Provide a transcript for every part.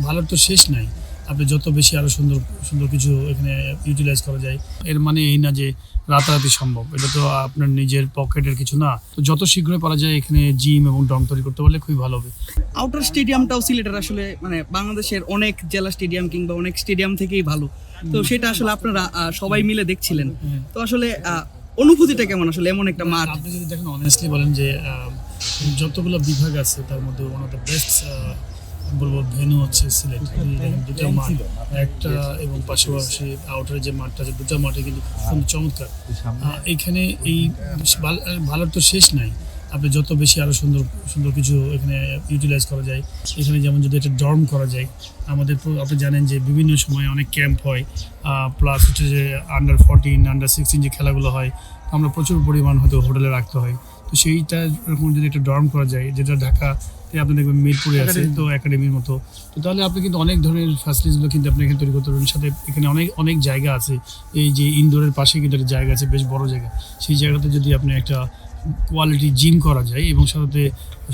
ভালোর তো শেষ নাই। আপনি যত বেশি আরো সুন্দর সুন্দর কিছু এখানে ইউটিলাইজ করা যায়, এর মানে এই না যে রাতারাতি সম্ভব। এটা তো আপনার নিজের পকেটের কিছু না। তো যত শীঘ্রই পারা যায় এখানে জিম এবং ডম তৈরি করতে পারলে খুবই ভালো হবে। আউটার স্টেডিয়ামটাও সিলেটের আসলে মানে বাংলাদেশের অনেক জেলা স্টেডিয়াম কিংবা অনেক স্টেডিয়াম থেকেই ভালো। তো সেটা আসলে আপনারা সবাই মিলে দেখছিলেন, তো আসলে অনুভূতিটা কেমন আসলে এমন একটা মাঠ? আপনি যদি দেখেন অনেস্টলি বলেন যে যতগুলো বিভাগ আছে তার মধ্যে ওয়ান অফ দ্য বেস্ট বলবো ভেন্যু হচ্ছে সিলেট। দুটো মাঠ, একটা এবং পাশাপাশি আউটারে যে মাঠটা আছে, দুটো মাঠে কিন্তু খুব চমৎকার। এখানে এই ভালোর তো শেষ নাই। আপনি যত বেশি আরো সুন্দর সুন্দর কিছু এখানে ইউটিলাইজ করা যায়, এখানে যেমন যদি একটা ডর্ম করা যায়, আমাদের আপনি জানেন যে বিভিন্ন সময় অনেক ক্যাম্প হয়, প্লাস হচ্ছে যে আন্ডার 14 আন্ডার 16 যে খেলাগুলো হয়, আমরা প্রচুর পরিমাণ হয়তো হোটেলে রাখতে হয়। তো সেইটা এরকম যদি একটা ডর্ম করা যায়, যেটা ঢাকাতে আপনি দেখবেন মিরপুরে আছে, তো একাডেমির মতো, তো তাহলে আপনি কিন্তু অনেক ধরনের ফ্যাসিলিটিসগুলো কিন্তু আপনি এখানে তৈরি করতে পারবেন। সাথে এখানে অনেক অনেক জায়গা আছে, এই যে ইনডোরের পাশে কিন্তু একটা জায়গা আছে, বেশ বড় জায়গা। সেই জায়গাতে যদি আপনি একটা কোয়ালিটি জিম করা যায়, এবং সাথে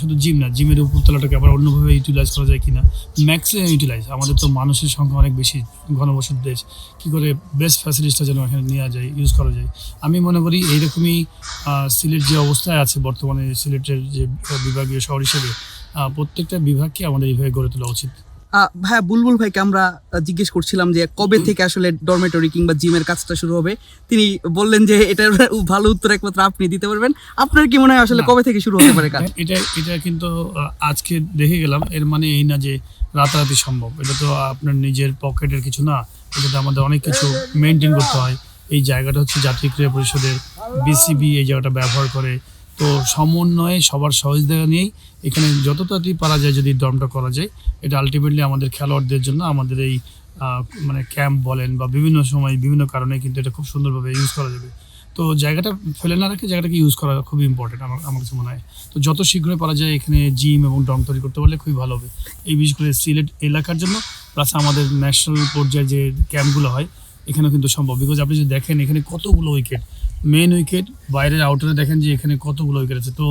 শুধু জিম না, জিমের উপরতলাটাকে আবার অন্যভাবে ইউটিলাইজ করা যায় কিনা, ম্যাক্সিমাম ইউটিলাইজ। আমাদের তো মানুষের সংখ্যা অনেক বেশি, ঘনবসত দেশ, কী করে বেস্ট ফ্যাসিলিটিসটা যেন এখানে নেওয়া যায়, ইউজ করা যায়। আমি মনে করি এইরকমই সিলেট যে অবস্থায় আছে বর্তমানে, সিলেটের যে বিভাগীয় শহর হিসেবে প্রত্যেকটা বিভাগকে আমাদের এইভাবে গড়ে তোলা উচিত। ভাইয়া বুলবুল ভাইকে আমরা জিজ্ঞেস করছিলাম যে কবে থেকে আসলে ডরমেটরি কিংবা জিমের কাজটা শুরু হবে। তিনি বললেন যে এটার ভালো উত্তর একমাত্র আপনি দিতে পারবেন। আপনার কি মনে হয় আসলে কবে থেকে শুরু হতে পারে কাজ? এটা কিন্তু আজকে দেখে গেলাম, এর মানে এই না যে রাতারাতি সম্ভব। এটা তো আপনার নিজের পকেটের কিছু না, এটাতে আমাদের অনেক কিছু মেনটেন করতে হয়। এই জায়গাটা হচ্ছে জাতীয় ক্রীড়া পরিষদের, বিসিবি এই জায়গাটা ব্যবহার করে। তো সমন্বয়ে সবার সহযোগিতা নিয়েই এখানে যত তাড়াতাড়ি পারা যায় যদি দমটা করা যায়, এটা আলটিমেটলি আমাদের খেলোয়াড়দের জন্য, আমাদের এই মানে ক্যাম্প বলেন বা বিভিন্ন সময় বিভিন্ন কারণে কিন্তু এটা খুব সুন্দরভাবে ইউজ করা যাবে। তো জায়গাটা ফেলে না রেখে জায়গাটাকে ইউজ করা খুবই ইম্পর্টেন্ট আমার কাছে মনে হয়। তো যত শীঘ্রই পারা যায় এখানে জিম এবং ডম তৈরি করতে পারলে খুবই ভালো হবে, এই বিশেষ করে সিলেট এলাকার জন্য। প্লাস আমাদের ন্যাশনাল পর্যায়ে যে ক্যাম্পগুলো হয় এখানেও কিন্তু সম্ভব। বিকজ আপনি যদি দেখেন এখানে কতগুলো উইকেট, মেন উইকেট, বাইরের আউটারে দেখেন যে এখানে কতগুলো উইকেট আছে। তো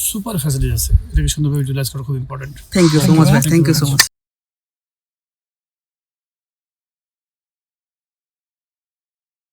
সুপার ফ্যাসিলিটি আছে, এটাকে সুন্দরভাবে ইউটিলাইজ করা খুব important. Thank you so much ভাই, থ্যাংক ইউ সো মাচ।